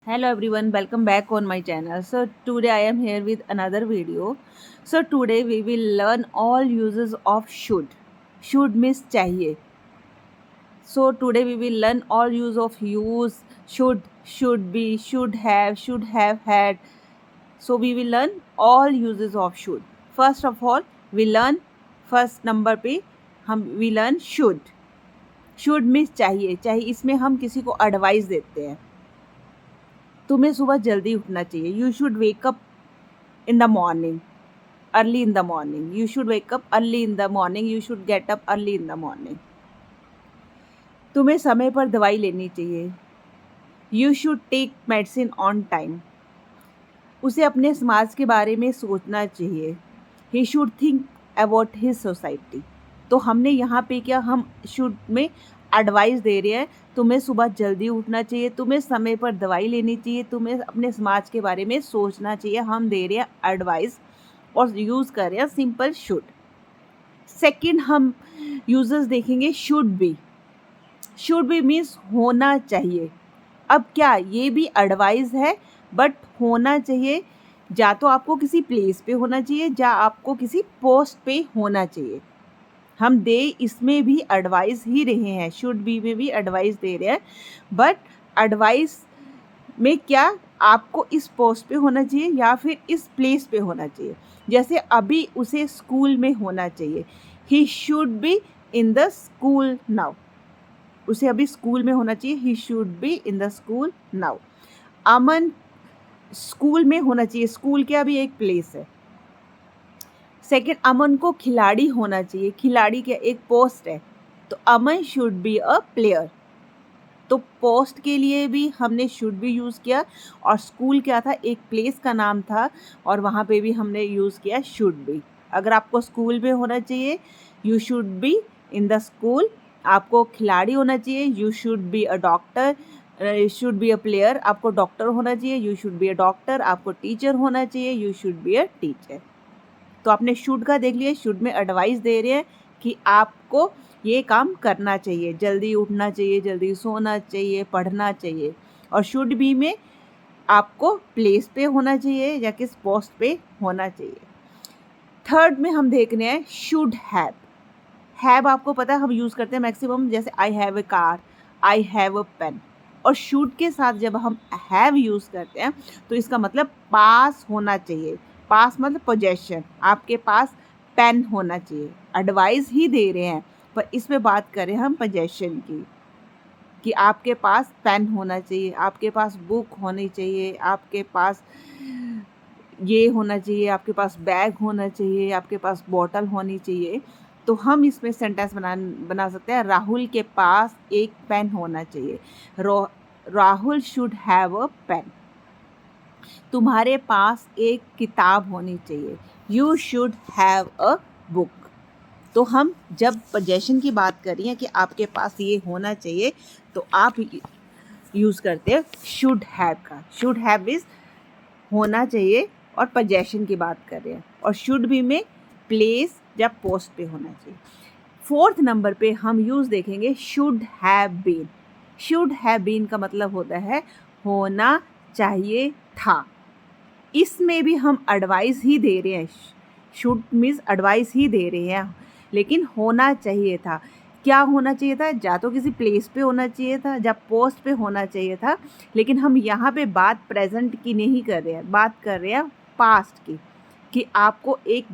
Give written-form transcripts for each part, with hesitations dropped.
Hello everyone, welcome back on my channel. So today I am here with another video. So today we will learn all uses of should. Should means चाहिए. So today we will learn all use should be, should have had. So we will learn all uses of should. First of all, we learn first number पे हम we learn should. Should means चाहिए इसमें हम किसी को advice देते हैं. तुम्हें सुबह जल्दी उठना चाहिए. You should wake up in the morning, early in the morning. You should wake up early in the morning. You should get up early in the morning. तुम्हें समय पर दवाई लेनी चाहिए. You should take medicine on time. उसे अपने समाज के बारे में सोचना चाहिए. He should think about his society. तो हमने यहाँ पे क्या हम शुड में एडवाइस दे रहे हैं. तुम्हें सुबह जल्दी उठना चाहिए, तुम्हें समय पर दवाई लेनी चाहिए, तुम्हें अपने समाज के बारे में सोचना चाहिए. हम दे रहे हैं एडवाइस और यूज़ कर रहे हैं सिंपल शुड. सेकंड हम यूजेस देखेंगे should be. Should be means होना चाहिए. अब क्या ये भी एडवाइस है बट होना चाहिए. या तो आपको किसी प्लेस पे होना चाहिए या आपको किसी पोस्ट पे होना चाहिए. हम दे इसमें भी एडवाइस ही रहे हैं. शुड बी में भी एडवाइस दे रहे हैं बट एडवाइस में क्या आपको इस पोस्ट पे होना चाहिए या फिर इस प्लेस पे होना चाहिए. जैसे अभी उसे स्कूल में होना चाहिए. He should be in the school now. उसे अभी स्कूल में होना चाहिए. He should be in the school now. Aman school में होना चाहिए. स्कूल क्या अभी एक प्लेस है. सेकंड, अमन को खिलाड़ी होना चाहिए. खिलाड़ी क्या एक पोस्ट है. तो अमन शुड बी अ प्लेयर. तो पोस्ट के लिए भी हमने शुड भी यूज़ किया और स्कूल क्या था एक प्लेस का नाम था और वहाँ पे भी हमने यूज़ किया शुड बी. अगर आपको स्कूल में होना चाहिए you should be in the school. आपको खिलाड़ी होना चाहिए you should be a doctor. Should be a player. आपको डॉक्टर होना चाहिए you should be a doctor. आपको टीचर होना चाहिए you should be a teacher. तो आपने शुड का देख लिया. शुड में एडवाइस दे रहे हैं कि आपको ये काम करना चाहिए, जल्दी उठना चाहिए, जल्दी सोना चाहिए, पढ़ना चाहिए. और शुड बी में आपको प्लेस पे होना चाहिए या किस पोस्ट पे होना चाहिए. थर्ड में हम देख रहे हैं शुड हैव. हैव आपको पता है हम यूज़ करते हैं मैक्सिमम. जैसे I have a car, I have a pen. और शुड के साथ जब हम हैव यूज़ करते हैं तो इसका मतलब पास होना चाहिए. पास मतलब पोजेशन. आपके पास पेन होना चाहिए. एडवाइस ही दे रहे हैं पर इसमें बात करें हम पोजेशन की कि आपके पास पेन होना चाहिए, आपके पास बुक होनी चाहिए, आपके पास ये होना चाहिए, आपके पास बैग होना चाहिए, आपके पास बॉटल होनी चाहिए. तो हम इसमें सेंटेंस बना सकते हैं राहुल के पास एक पेन होना चाहिए. Rahul should have a pen. तुम्हारे पास एक किताब होनी चाहिए. You should have a book. तो हम जब पोजेशन की बात कर रही हैं कि आपके पास ये होना चाहिए तो आप यूज़ करते हैं शुड हैव का. शुड हैव इज़ होना चाहिए और पोजेशन की बात कर रहे हैं. और शुड बी में प्लेस या पोस्ट पे होना चाहिए. फोर्थ नंबर पे हम यूज़ देखेंगे should have been. Should have been का मतलब होता है होना चाहिए था. इसमें भी हम एडवाइस ही दे रहे हैं. शुड मीन्स एडवाइस ही दे रहे हैं लेकिन होना चाहिए था. क्या होना चाहिए था. या तो किसी प्लेस पे होना चाहिए था या पोस्ट पे होना चाहिए था. लेकिन हम यहाँ पे बात प्रेजेंट की नहीं कर रहे हैं, बात कर रहे हैं पास्ट की कि आपको एक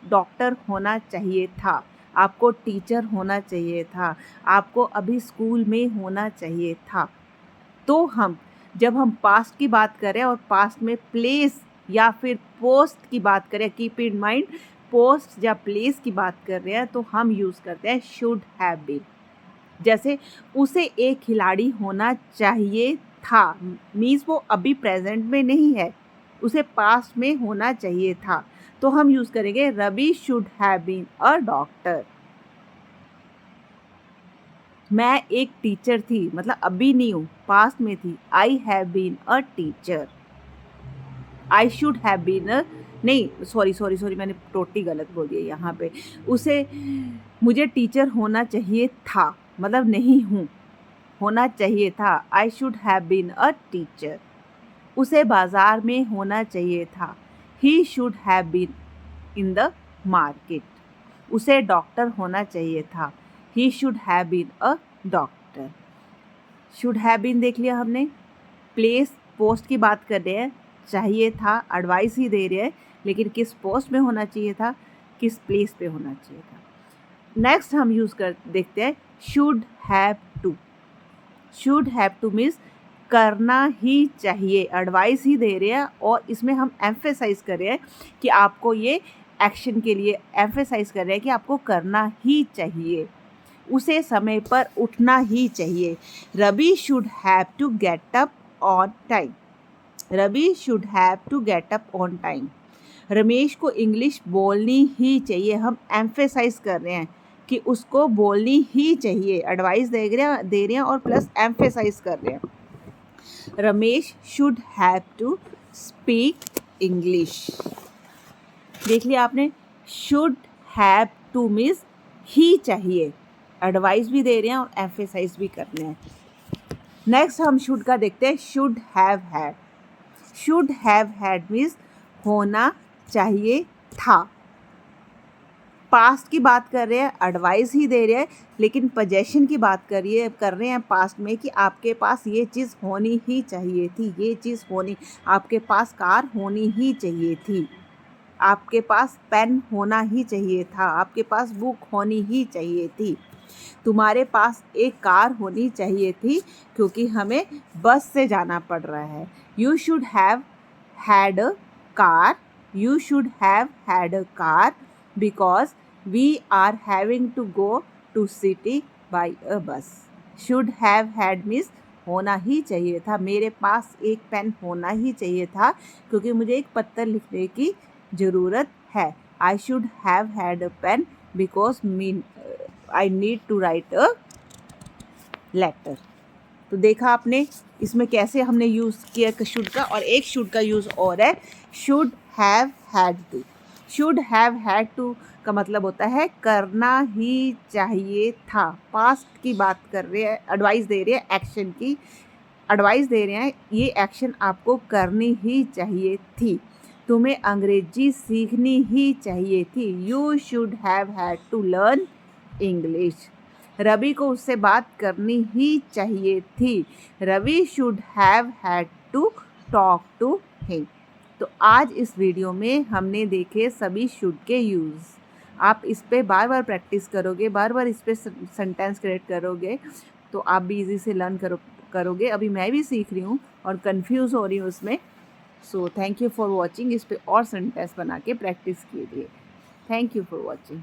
डॉक्टर होना चाहिए था, आपको टीचर होना चाहिए था, आपको अभी स्कूल में होना चाहिए था. तो हम जब हम पास्ट की बात करें और पास्ट में प्लेस या फिर पोस्ट की बात करें, कीप इन माइंड पोस्ट या प्लेस की बात कर रहे हैं तो हम यूज़ करते हैं शुड हैव बीन. जैसे उसे एक खिलाड़ी होना चाहिए था मीन्स वो अभी प्रेजेंट में नहीं है, उसे पास्ट में होना चाहिए था. तो हम यूज़ करेंगे Ravi should have been a doctor. मैं एक टीचर थी मतलब अभी नहीं हूँ, पास्ट में थी. I have been a teacher. I should have been a नहीं सॉरी मैंने टोटली गलत बोल दिया यहाँ पे. उसे मुझे टीचर होना चाहिए था मतलब नहीं हूँ, होना चाहिए था. I should have been a teacher. उसे बाजार में होना चाहिए था। He should have been in the market. उसे डॉक्टर होना चाहिए था। He should have been a doctor. Should have been देख लिया हमने। प्लेस पोस्ट की बात कर रहे हैं, चाहिए था एडवाइस ही दे रहे हैं, लेकिन किस पोस्ट में होना चाहिए था, किस प्लेस पे होना चाहिए था। नेक्स्ट हम यूज़ कर देखते हैं should have to. Should have to means करना ही चाहिए, एडवाइस ही दे रहे हैं और इसमें हम एम्फेसाइज कर रहे हैं कि आपको ये एक्शन के लिए एम्फेसाइज कर रहे हैं कि आपको करना ही चाहिए। उसे समय पर उठना ही चाहिए। Ravi should have to get up on time. Ravi should have to get up on time. Ramesh को इंग्लिश बोलनी ही चाहिए। हम एम्फेसाइज कर रहे हैं कि उसको बोलनी ही चाहिए, एडवाइस दे रहे हैं और प्लस एम्फेसाइज कर रहे हैं। Ramesh should have to speak English. देख लिया आपने, शुड हैव टू मीन्स ही चाहिए, एडवाइस भी दे रहे हैं और एम्फेसाइज भी कर रहे हैं। नेक्स्ट हम शुड का देखते हैं should have had. Should have had means होना चाहिए था। पास्ट की बात कर रहे हैं, एडवाइस ही दे रहे हैं, लेकिन पोजेशन की बात कर रहे हैं पास्ट में कि आपके पास ये चीज़ होनी ही चाहिए थी, ये चीज़ होनी, आपके पास कार होनी ही चाहिए थी, आपके पास पेन होना ही चाहिए था, आपके पास बुक होनी ही चाहिए थी, तुम्हारे पास एक कार होनी चाहिए थी क्योंकि हमें बस से जाना पड़ रहा है। You should have had a car. You should have had a car because we are having to go to city by a bus. Should have had means होना ही चाहिए था, मेरे पास एक पेन होना ही चाहिए था क्योंकि मुझे एक पत्र लिखने की ज़रूरत है। I should have had a pen because I need to write a letter. तो देखा आपने इसमें कैसे हमने यूज़ किया शुड का, और एक शुड का यूज़ और है should have had to. Should have had to का मतलब होता है करना ही चाहिए था। पास्ट की बात कर रहे हैं, एडवाइस दे रहे हैं, एक्शन की एडवाइस दे रहे हैं, ये एक्शन आपको करनी ही चाहिए थी। तुम्हें अंग्रेजी सीखनी ही चाहिए थी। You should have had to learn English. Ravi को उससे बात करनी ही चाहिए थी। Ravi should have had to talk to him. तो आज इस वीडियो में हमने देखे सभी शुड के यूज़। आप इस पे बार बार प्रैक्टिस करोगे, बार बार इस पे सेंटेंस क्रिएट करोगे तो आप भी इजी से लर्न करोगे। अभी मैं भी सीख रही हूँ और कंफ्यूज हो रही हूँ उसमें। So thank you for watching. इस पे और सेंटेंस बना के प्रैक्टिस कीजिए। Thank you for watching.